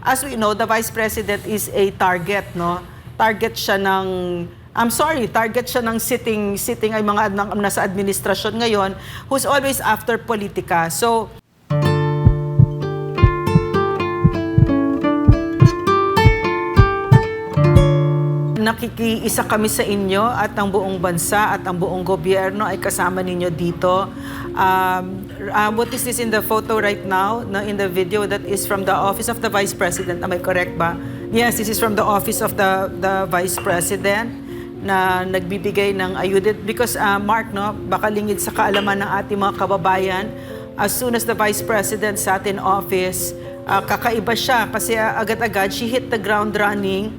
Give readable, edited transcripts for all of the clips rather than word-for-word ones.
as we know, the Vice President is a target, no? Target siya ng, target siya ng sitting ay mga nasa administrasyon ngayon who's always after politika. So, nakikiisa kami sa inyo at ang buong bansa at ang buong gobyerno ay kasama ninyo dito. What is this in the photo right now, no, in the video that is from the Office of the Vice President? Am I correct ba? Yes, this is from the Office of the Vice President na nagbibigay ng ayuda. Because, Mark, no, baka lingid sa kaalaman ng ating mga kababayan, as soon as the Vice President sat in office, kakaiba siya kasi agad-agad she hit the ground running.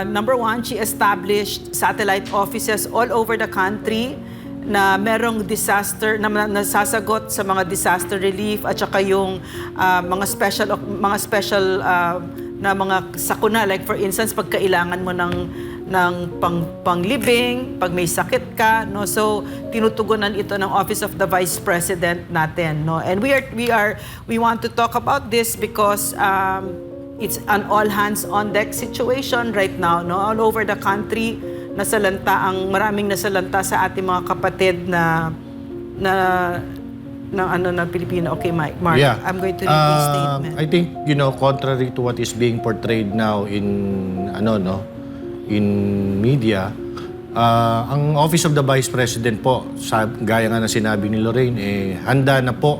Number one, she established satellite offices all over the country na merong disaster, na nasasagot sa mga disaster relief at saka yung mga special na mga sakuna. Like for instance, pag kailangan mo ng panglibing, pag may sakit ka, no? So tinutugunan ito ng Office of the Vice President natin, no? And we want to talk about this because it's an all hands on deck situation right now, no? All over the country, maraming nasalanta sa ating mga kapatid na Pilipino. Okay, Mark, yeah. I'm going to read the statement. I think, contrary to what is being portrayed now in media, ang Office of the Vice President po, gaya nga na sinabi ni Lorraine, handa na po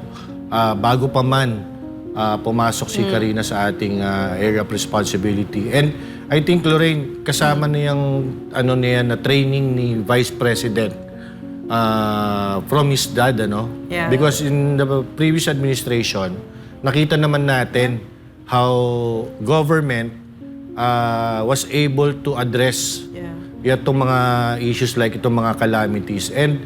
bago pa man pumasok si Karina sa ating area of responsibility. And I think, Lorraine, kasama na yung na training ni Vice President from his dad, Yeah. Because in the previous administration, nakita naman natin how government was able to address itong mga issues like itong mga calamities. And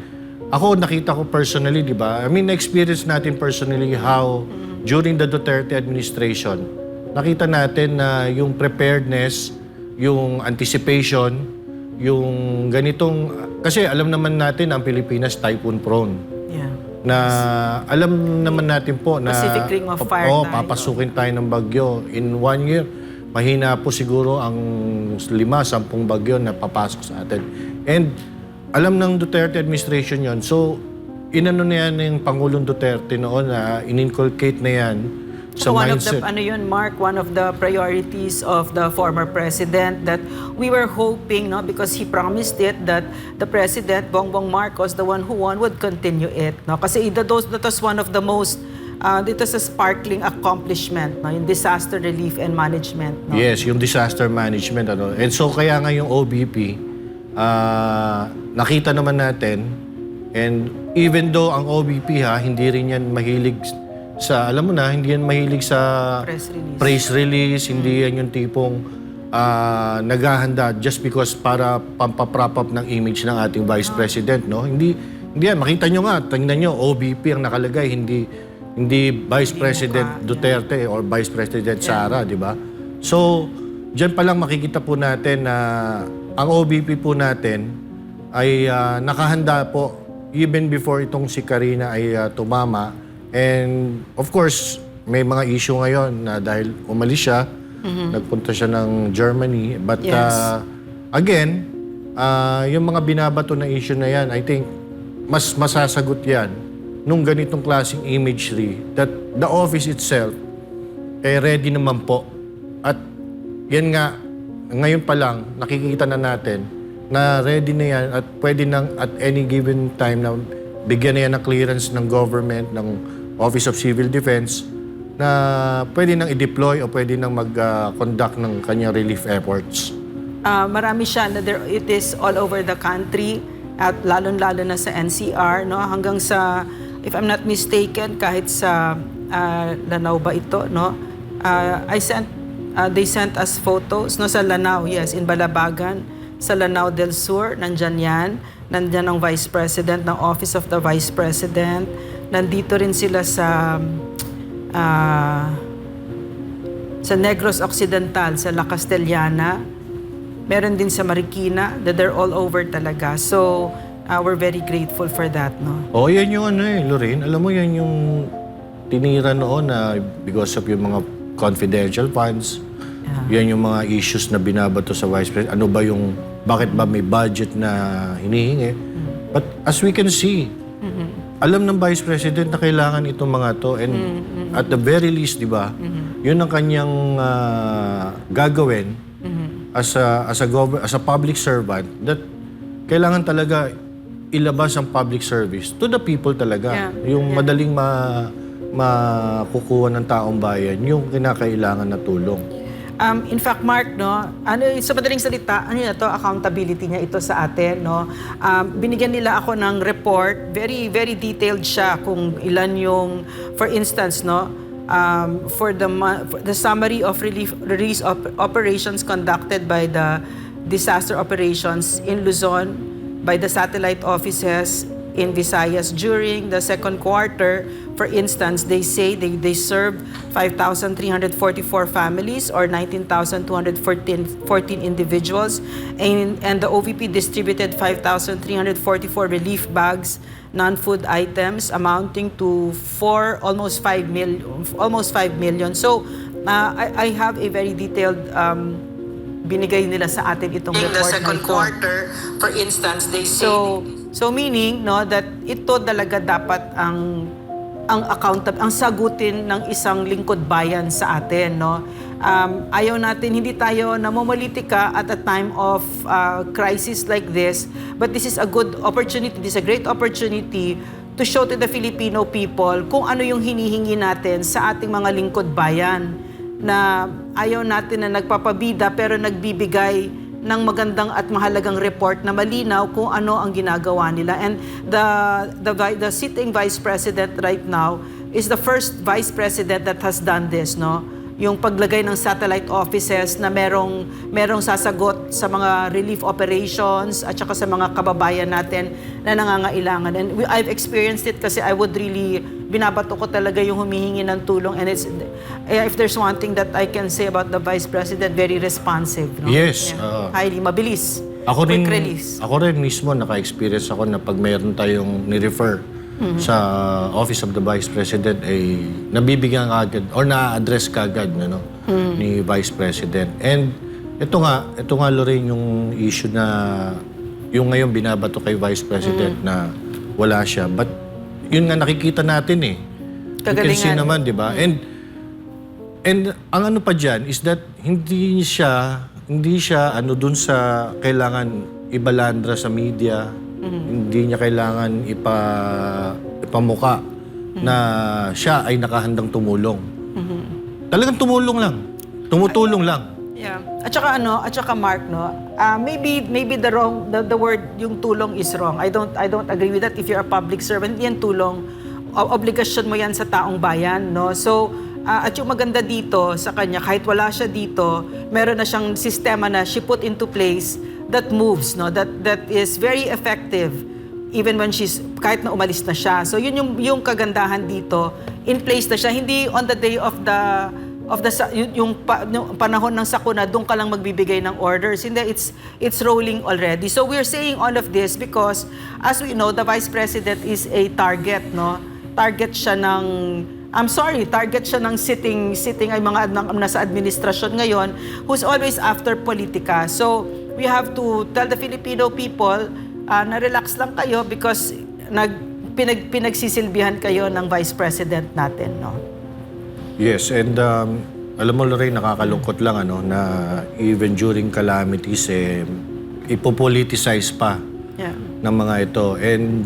ako, nakita ko personally, di ba? I mean, na-experience natin personally how during the Duterte administration, nakita natin na yung preparedness, yung anticipation, yung ganitong... Kasi alam naman natin ang Pilipinas typhoon prone. Yeah. Na alam naman natin po na... Pacific Ring of Fire tayo. Papasukin tayo ng bagyo. In 1 year, mahina po siguro ang 5-10 bagyo na papasok sa atin. And alam ng Duterte administration yon. So, inano na yan yung Pangulong Duterte noon na in-inculcate na yan sa mindset. Mark, one of the priorities of the former president that we were hoping, no, because he promised it, that the president, Bongbong Marcos, the one who won, would continue it. No? Kasi that was one of the most, dito sa sparkling accomplishment, no, yung disaster relief and management. No? Yes, yung disaster management. And so kaya nga yung OBP, nakita naman natin. And even though ang OBP hindi rin yan mahilig sa, hindi yan mahilig sa press release, hindi yan yung tipong naghahanda just because para pampaprop up ng image ng ating Vice President, no? Hindi yan. Makita nyo nga, tingnan nyo, OBP ang nakalagay, hindi Vice President Duterte or Vice President Sara, di ba? So, dyan pa lang makikita po natin na ang OBP po natin ay nakahanda po even before itong si Karina ay tumama. And of course, may mga issue ngayon na dahil umalis siya, nagpunta siya ng Germany. But again, yung mga binabato na issue na yan, I think mas masasagot yan nung ganitong klaseng imagery that the office itself ready naman po. At yan nga, ngayon pa lang, nakikita na natin na ready na yan at pwede nang at any given time na bigyan na yan ng clearance ng government, ng Office of Civil Defense, na pwede nang i-deploy o pwede nang mag-conduct ng kanyang relief efforts. Marami siya, it is all over the country at lalo-lalo na sa NCR, no? Hanggang sa, if I'm not mistaken, kahit sa Lanao ba ito, no? They sent us photos, no, sa Lanao, yes, in Balabagan. Sa Lanao del Sur, nandyan yan. Nandyan ang Vice President ng Office of the Vice President. Nandito rin sila sa Negros Occidental, sa La Castellana. Meron din sa Marikina. They're all over talaga. So, we're very grateful for that, no? Oh, yan yung Lorraine. Alam mo, yan yung tinira noon na because of yung mga confidential funds. Yan yung mga issues na binabato sa Vice President. Ano ba yung, bakit ba may budget na hinihingi? But as we can see, alam ng Vice President na kailangan itong mga to. And at the very least, di ba, yun ang kanyang gagawin as a public servant, that kailangan talaga ilabas ang public service to the people talaga. Yung madaling makukuha ng taong bayan, yung kinakailangan na tulong. In fact, Mark, no, sa madaling salita, accountability niya ito sa atin, no. Binigyan nila ako ng report, very very detailed siya kung ilan yung, for instance, no, for the summary of relief operations conducted by the disaster operations in Luzon by the satellite offices in Visayas during the second quarter. For instance, they say they served 5,344 families or 19,214 individuals, and the OVP distributed 5,344 relief bags, non-food items amounting to almost 5 million. So I have a very detailed binigay nila sa atin itong report na ito. In the second quarter, for instance, they say so meaning, no, that ito talaga dapat ang sagutin ng isang lingkod bayan sa atin, no. Ayaw natin, hindi tayo namomolitika at a time of crisis like this, but this is a good opportunity, this is a great opportunity to show to the Filipino people kung ano yung hinihingi natin sa ating mga lingkod bayan, na ayaw natin na nagpapabida pero nagbibigay ng magandang at mahalagang report na malinaw kung ano ang ginagawa nila. And the sitting Vice President right now is the first Vice President that has done this, no? Yung paglagay ng satellite offices na merong sasagot sa mga relief operations at saka sa mga kababayan natin na nangangailangan. And I've experienced it kasi I would really, binabato ko talaga yung humihingi ng tulong, and it's, if there's one thing that I can say about the Vice President, very responsive, no? Yes. Highly mabilis. Quick release. Ako rin mismo, naka-experience ako na pag mayroon tayong ni-refer sa Office of the Vice President, ay nabibigyan agad or na-address kagad ni Vice President. And ito nga Lorraine, yung issue na yung ngayon binabato kay Vice President na wala siya. But yun nga nakikita natin eh. You can see naman, di ba? And ang ano pa dyan is that hindi siya dun sa kailangan ibalandra sa media. Hindi niya kailangan ipamuka na siya ay nakahandang tumulong. Talagang tumulong lang. Tumutulong lang. Yeah. At saka Mark, no, maybe the word yung tulong is wrong. I don't agree with that. If you're a public servant, yan tulong. Obligasyon mo yan sa taong bayan, no? So, at yung maganda dito sa kanya, kahit wala siya dito, meron na siyang sistema na she put into place that moves, no, that is very effective even when kahit na umalis na siya. So yun yung kagandahan dito, in place na siya, hindi on the day of the yung panahon ng sakuna doon ka lang magbibigay ng orders. Hindi, it's rolling already. So we're saying all of this because as we know, the Vice President is a target, no. Target siya ng sitting ay mga nasa administrasyon ngayon who's always after politika. So we have to tell the Filipino people na relax lang kayo because pinagsisilbihan kayo ng Vice President natin, no? Yes, and alam mo Lorraine, nakakalungkot lang na even during calamities ipopoliticize pa ng mga ito. And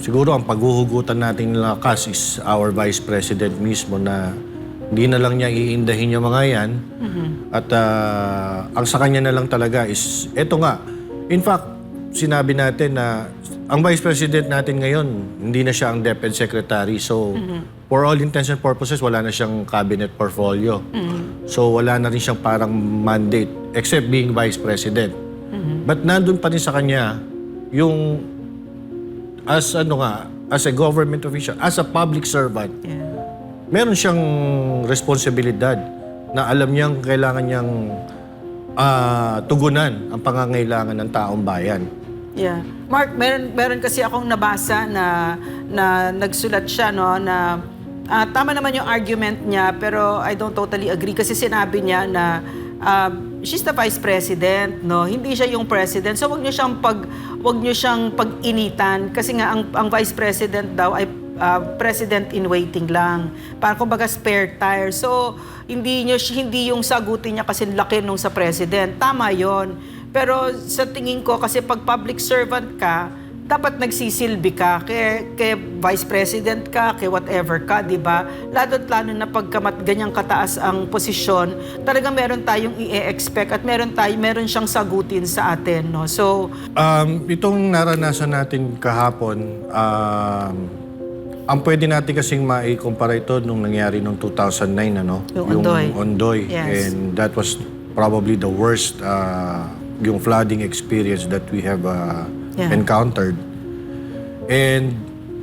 siguro ang paghuhugutan natin ng lakas is our Vice President mismo, na hindi na lang niya iindahin yung mga yan. At ang sa kanya na lang talaga is, eto nga, in fact, sinabi natin na ang Vice President natin ngayon, hindi na siya ang DepEd Secretary. So, for all intents and purposes, wala na siyang cabinet portfolio. So, wala na rin siyang parang mandate, except being Vice President. But nandun pa rin sa kanya yung as a government official, as a public servant, meron siyang responsibilidad na alam niyang kailangan niyang tugunan ang pangangailangan ng taong bayan. Yeah. Mark, meron kasi akong nabasa na nagsulat siya, no, na tama naman yung argument niya, pero I don't totally agree kasi sinabi niya na she's the vice president, no? Hindi siya yung president. So wag niyo siyang pag-initan kasi nga ang vice president daw ay president in waiting lang. Parang kumbaga spare tire. So hindi yung sagutin niya kasi laki nung sa president. Tama 'yon. Pero sa tingin ko kasi pag public servant ka, dapat nagsisilbi ka kay vice president ka, kay whatever ka, di ba? Lalo na pagkamat ganyang kataas ang posisyon, talagang meron tayong i-expect at meron siyang sagutin sa atin, no? So, itong naranasan natin kahapon, ang pwede natin kasing maikumpara ito nung nangyari noong 2009, ano? Yung Ondoy. Yes. And that was probably the worst yung flooding experience that we have encountered. And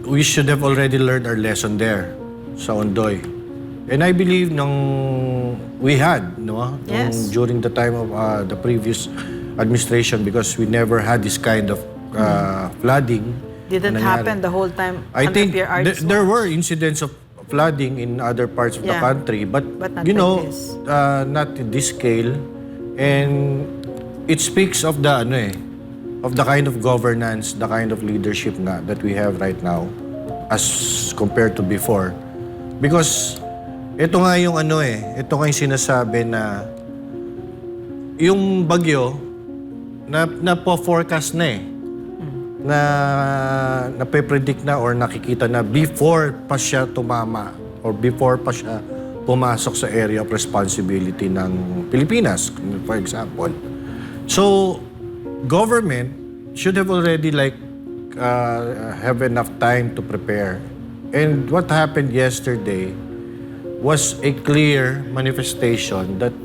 we should have already learned our lesson there sa Ondoy. And I believe we had, no? Yes. During the time of the previous administration, because we never had this kind of flooding. didn't happen the whole time I under think Pierre Arts. there were incidents of flooding in other parts of the country, but not you like know, this. not in this scale. And it speaks of the of the kind of governance, the kind of leadership that we have right now as compared to before. Because ito nga yung ito nga yung sinasabi na yung bagyo na po-forecast na nape-predict na or nakikita na before pa siya tumama or before pa siya pumasok sa area of responsibility ng Pilipinas, for example. So, government should have already have enough time to prepare. And what happened yesterday was a clear manifestation that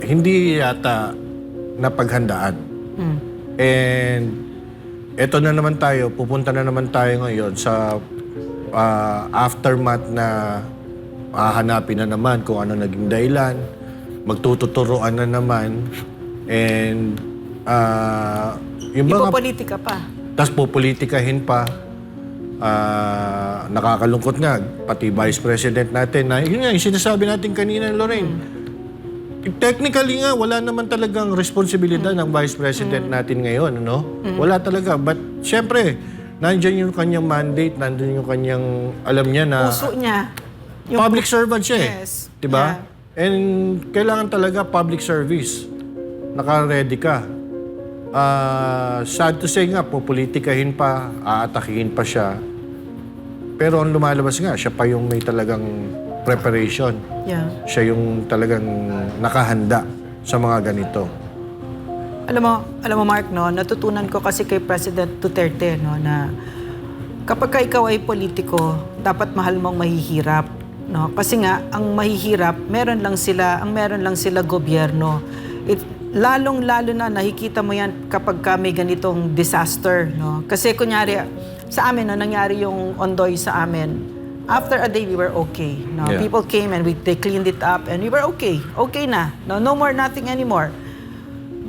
hindi yata napaghandaan. And eto na naman tayo, pupunta na naman tayo ngayon sa aftermath na hahanapin na naman kung ano naging dahilan, magtututuroan na naman, and yung mga... Ipopolitika pa. Tas popolitikahin pa. Nakakalungkot nga, pati Vice President natin na, yun nga, yung sinasabi natin kanina, Lorraine. Technically nga, wala naman talagang responsibilidad ng Vice President natin ngayon, no? Wala talaga. But, syempre, nandiyan yung kanyang mandate, nandiyan yung kanyang, alam niya na... Puso niya. Public servant siya Yes. Diba? Yeah. And kailangan talaga public service. Naka-ready ka. Sad to say nga, popolitikahin pa, aatakihin pa siya. Pero ang lumalabas nga, siya pa yung may talagang preparation. Yeah. Siya yung talagang nakahanda sa mga ganito. Alam mo Mark, no, natutunan ko kasi kay President Duterte, no, na kapag ka ikaw ay politiko, dapat mahal mong mahihirap, no? Kasi nga ang mahihirap, meron lang sila gobyerno. Lalong-lalo na nakikita mo yan kapag ka may ganitong disaster, no? Kasi kunyari sa amin, no, nangyari yung Ondoy sa amin. After a day, we were okay. No? Yeah. People came and they cleaned it up and we were okay. Okay na. No more, nothing anymore.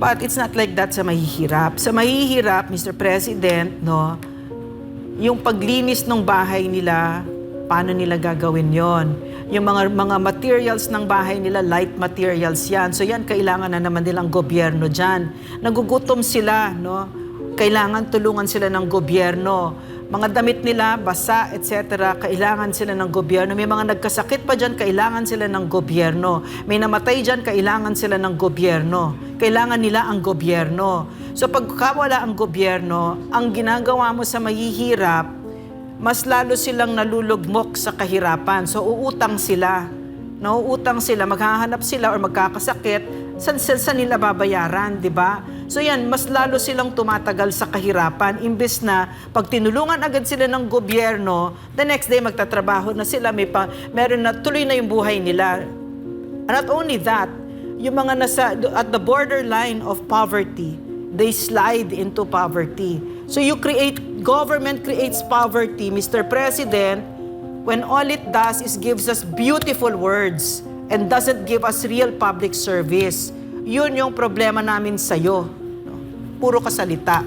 But it's not like that sa mahihirap. Sa mahihirap, Mr. President, no, yung paglinis ng bahay nila, paano nila gagawin yon? Yung mga materials ng bahay nila, light materials yan. So yan, kailangan na naman nilang gobyerno dyan. Nagugutom sila, no? Kailangan tulungan sila ng gobyerno. Mga damit nila, basa, etc., kailangan sila ng gobyerno. May mga nagkasakit pa dyan, kailangan sila ng gobyerno. May namatay dyan, kailangan sila ng gobyerno. Kailangan nila ang gobyerno. So pagkawala ang gobyerno, ang ginagawa mo sa mahihirap, mas lalo silang nalulugmok sa kahirapan. So uutang sila. Nauutang sila, maghahanap sila or magkakasakit, saan nila babayaran, di ba? So yan, mas lalo silang tumatagal sa kahirapan. Imbes na pag tinulungan agad sila ng gobyerno, the next day magtatrabaho na sila, meron na, tuloy na yung buhay nila. And not only that, yung mga nasa at the borderline of poverty, they slide into poverty. So government creates poverty, Mr. President, when all it does is gives us beautiful words and doesn't give us real public service. Yun yung problema namin sa'yo. Puro kasalita.